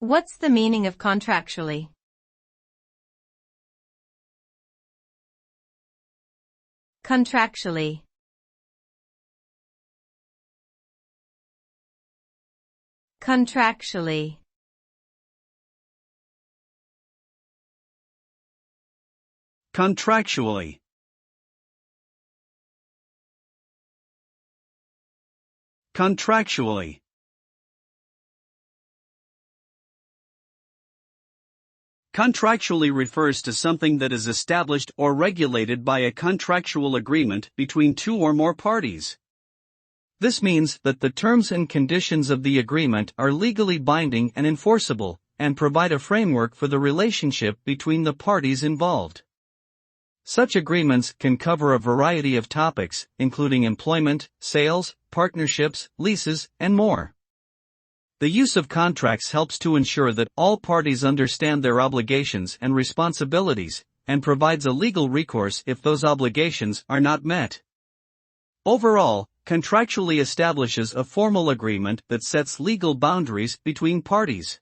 What's the meaning of contractually? Contractually. Contractually. Contractually. Contractually. Contractually refers to something that is established or regulated by a contractual agreement between two or more parties. This means that the terms and conditions of the agreement are legally binding and enforceable, and provide a framework for the relationship between the parties involved. Such agreements can cover a variety of topics, including employment, sales, partnerships, leases, and more. The use of contracts helps to ensure that all parties understand their obligations and responsibilities, and provides a legal recourse if those obligations are not met. Overall, contractually establishes a formal agreement that sets legal boundaries between parties.